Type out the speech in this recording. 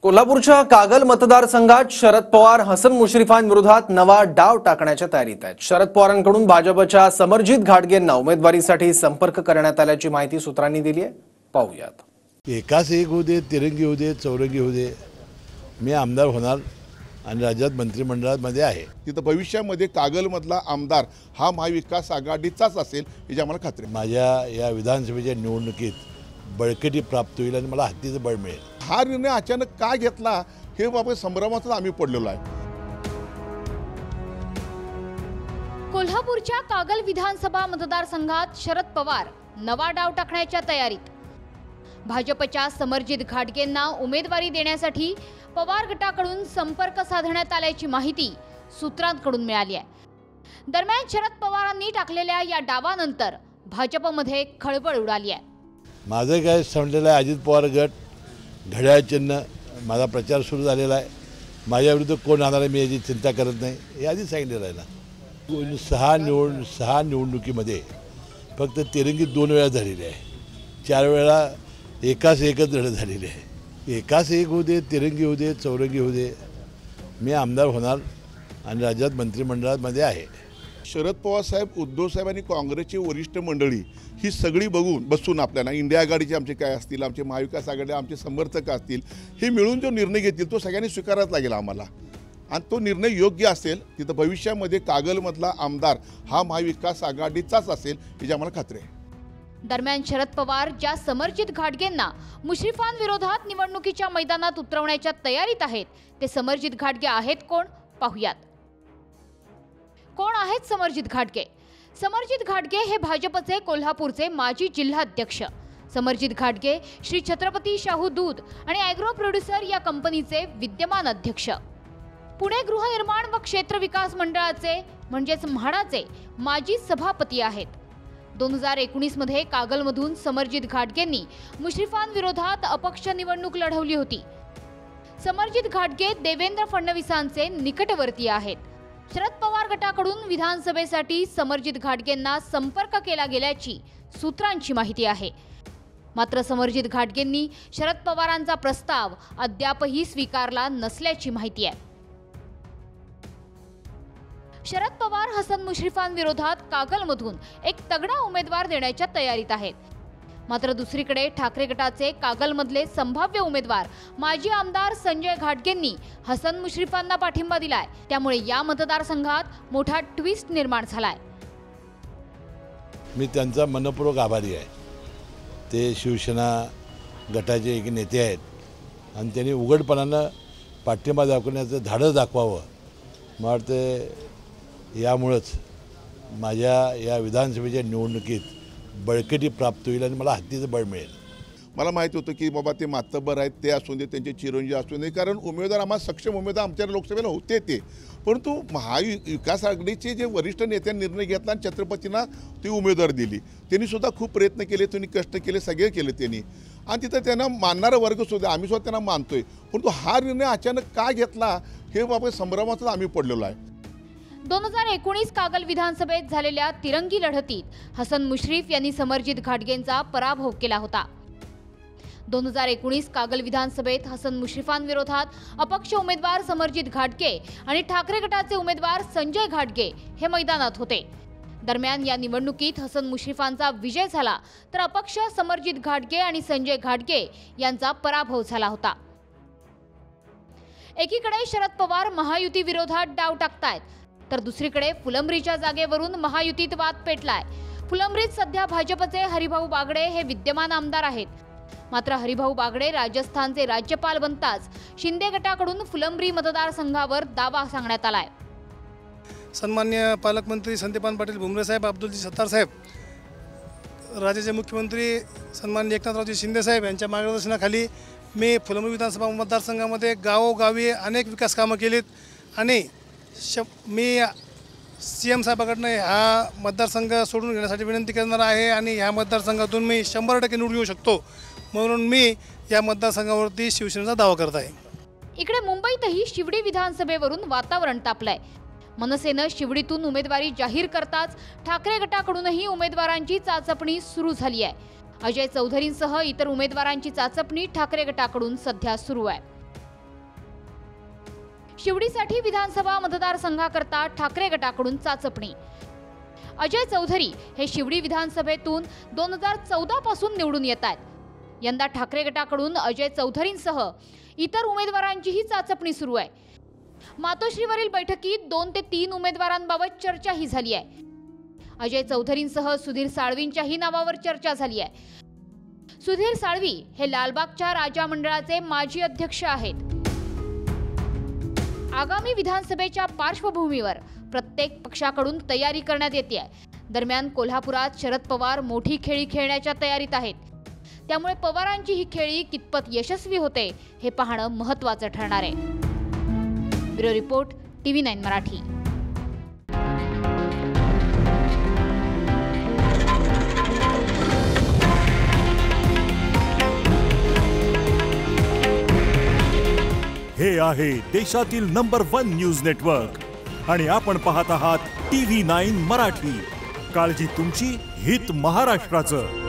कोल्हापूरच्या कागल मतदारसंघात शरद पवार हसन मुश्रीफांविरोधात नवा डाव टाकण्याच्या तयारीत आहेत। शरद पवारांकडून भाजपच्या समरजित घाटगेंना उमेदवारीसाठी संपर्क करण्यात आल्याची माहिती सूत्रांनी दिली आहे। पाहूयात। एकाच एक होऊ दे, तिरंगी होऊ दे, चौरंगी होऊ दे, मी आमदार होणार आणि राज्यात मंत्रिमंडळामध्ये आहे। तिथं भविष्यामध्ये कागलमधला आमदार हा महाविकास आघाडीचाच असेल याची आम्हाला खात्री आहे। माझ्या या विधानसभेच्या निवडणुकीत बळकटी प्राप्त होईल आणि मला हत्तीचं बळ मिळेल। हा निर्णय अचानक का घेतला हे बाबत संभ्रमातच आम्ही पडलेलो आहे। कोल्हापूरच्या कागल विधानसभा मतदारसंघात शरद पवार नवा डाव टाकण्याच्या तयारीत। भाजपच्या समरजित घाटगेंना उमेदवारी देण्यासाठी पवार गटाकडून संपर्क साधण्यात आल्याची माहिती सूत्रांकडून मिळाली आहे। दरम्यान शरद पवारांनी टाकलेल्या या डावानंतर भाजपमध्ये खळबळ उडाली आहे। माझं काय समजलेलं आहे, अजित पवार गट घड्याळ चिन्ह माझा प्रचार सुरू झालेला आहे। माझ्याविरुद्ध कोण आणणार आहे मी याची चिंता करत नाही, हे आधीच सांगितलेलं आहे ना। सहा निवडणुकीमध्ये फक्त तिरंगी 2 वेळा झालेली आहे, 4 वेळा एकाच एकच लढत झालेली आहे। एकाच एक होऊ दे, तिरंगी होऊ दे, चौरंगी होऊ दे, मी आमदार होणार आणि राज्यात मंत्रिमंडळामध्ये आहे। शरद पवार साहेब, उद्धव साहेब आणि काँग्रेसची वरिष्ठ मंडळी ही सगळी बसून आपल्याला इंडिया आघाडीचे आमचे काय असतील, आमचे महाविकास आघाडी आमचे समर्थक असतील, हे मिळून जो निर्णय घेतील तो सगळ्यांनी स्वीकारायला लागेल आम्हाला। आणि तो निर्णय योग्य असेल तिथं भविष्यामध्ये कागलमधला आमदार हा महाविकास आघाडीचाच असेल याची आम्हाला खात्री आहे। दरम्यान शरद पवार ज्या समरजित घाटगेंना मुश्रीफांविरोधात निवडणुकीच्या मैदानात उतरवण्याच्या तयारीत आहेत, ते समरजित घाटगे आहेत कोण, पाहूयात। कोण आहेत समरजित घाटगे? समरजित घाटगे हे भाजपचे कोल्हापूरचे माजी जिल्हाध्यक्ष। समरजित घाटगे श्री छत्रपती शाहू दूध आणि ॲग्रो प्रोड्युसर या कंपनीचे विद्यमान अध्यक्ष, पुणे गृहनिर्माण व क्षेत्र विकास मंडळाचे म्हणजेच म्हाडाचे माजी सभापती आहेत। 2019 मध्ये कागलमधून समरजित घाटगेंनी मुश्रीफांविरोधात अपक्ष निवडणूक लढवली होती। समरजित घाटगे देवेंद्र फडणवीसांचे निकटवर्तीय आहेत। शरद पवार गटाकडून विधानसभेसाठी समरजित घाटगेंना संपर्क केला गेल्याची सूत्रांची माहिती आहे। मात्र समरजित घाटगेंनी शरद पवारांचा प्रस्ताव अद्यापही स्वीकारला नसल्याची माहिती आहे। शरद पवार हसन मुश्रीफांविरोधात कागलमधून एक तगडा उमेदवार देण्याच्या तयारीत आहेत। मात्र दुसरीकडे ठाकरे गटाचे कागलमधले संभाव्य उमेदवार माजी आमदार संजय घाटगेंनी हसन मुश्रीफांना पाठिंबा दिलाय। त्यामुळे या मतदारसंघात मोठा ट्विस्ट निर्माण झालाय। मी त्यांचा मनपूर्वक आभारी आहे। ते शिवसेना गटाचे एक नेते आहेत आणि त्यांनी उघडपणानं पाठिंबा दाखवण्याचं धाडस दाखवावं। मला वाटतं यामुळेच माझ्या या विधानसभेच्या निवडणुकीत बळकटी प्राप्त होईल आणि मला हत्तीचं बळ मिळेल। मला माहिती होतं की बाबा ते मातब्बर आहेत, ते असू दे, त्यांचे चिरंजीव असू दे, कारण उमेदवार आम्हाला सक्षम उमेदवार आमच्या लोकसभेला होते ते। परंतु महाविकास आघाडीचे जे वरिष्ठ नेत्यांनी निर्णय घेतला आणि छत्रपतींना ती उमेदवार दिली। त्यांनी सुद्धा खूप प्रयत्न केले, त्यांनी कष्ट केले, सगळे केले त्यांनी, आणि तिथं त्यांना मानणारा वर्ग सुद्धा आम्ही सुद्धा त्यांना मानतोय। परंतु हा निर्णय अचानक का घेतला हे बाबत संभ्रमातच आम्ही पडलेलो आहे। 2019 कागल विधानसभेत झालेल्या तिरंगी लढतीत हसन मुश्रीफ यांनी समरजित घाटगेंचा पराभव केला होता। 2019 कागल विधानसभेत हसन मुश्रीफांविरोधात अपक्ष उमेदवार समरजित घाटगे आणि ठाकरे गटाचे उमेदवार संजय घाटगे हे मैदानात होते। दरम्यान या निवडणुकीत हसन मुश्रीफांचा विजय झाला तर अपक्ष समरजित घाटगे आणि संजय घाटगे यांचा पराभव झाला होता। एकीकडे शरद पवार महायुती विरोधात डाव टाकतायत, तर दुसरीकडे फुलंब्रीच्या जागेवरून महायुतीत वाद पेटलाय। फुलंब्रीत सध्या भाजपचे हरिभाऊ बागडे हे विद्यमान आमदार आहेत। मात्र हरिभाऊ बागडे राजस्थानचे राज्यपाल बनताच शिंदे गटाकडून फुलंब्री मतदारसंघावर दावा सांगण्यात आलाय। सन्मान्य पालकमंत्री संदीपान पाटील भुमरे साहेब, अब्दुलजी सत्तार साहेब, राज्याचे मुख्यमंत्री सन्मान्य एकनाथरावजी शिंदे साहेब यांच्या मार्गदर्शनाखाली मी फुलंब्री विधानसभा मतदारसंघामध्ये गावोगावी अनेक विकास कामं केलीत आणि मी CM साहेबांकडून हा मतदारसंघ सोडून घेण्यासाठी विनंती करणार आहे आणि ह्या मतदारसंघातून मी 100% निवडून येऊ शकतो, म्हणून मी या मतदारसंघावरती शिवसेनेचा दावा करत आहे। इकडे मुंबईतही शिवडी विधानसभेवरून वातावरण तापलंय। मनसेनं शिवडीतून उमेदवारी जाहीर करताच ठाकरे गटाकडूनही उमेदवारांची चाचपणी सुरू झाली आहे। अजय चौधरींसह इतर उमेदवारांची चाचपणी ठाकरे गटाकडून सध्या सुरू आहे। शिवडीसाठी विधानसभा मतदारसंघाकरता ठाकरे गटाकडून चाचपणी. अजय चौधरी हे शिवडी विधानसभेतून 2014 पासून निवडून येत आहेत. यंदा ठाकरे गटाकडून अजय चौधरींसह इतर उमेदवारांचीही चाचपणी सुरू आहे. मातोश्रीवरील बैठकीत 2 ते 3 उमेदवारांबाबत चर्चाही झाली आहे. अजय चौधरींसह सुधीर साळवींच्याही नावावर चर्चा झाली आहे. सुधीर साळवी हे लालबागच्या राजा मंडळाचे माजी अध्यक्ष आहेत. आगामी विधानसभेच्या पार्श्वभूमीवर प्रत्येक पक्षाकडून तयारी करण्यात येते. दरम्यान कोल्हापुरात शरद पवार मोठी खेळी खेळण्याच्या तयारीत आहेत. त्यामुळे पवारांची ही खेळी कितपत यशस्वी होते हे पाहणं महत्त्वाचं ठरणार आहे. Bureau report TV9 Marathi. हे आहे देशातील नंबर 1 न्यूज नेटवर्क आणि आपण पाहत आहात TV9 मराठी. काळजी तुमची, हित महाराष्ट्राचं.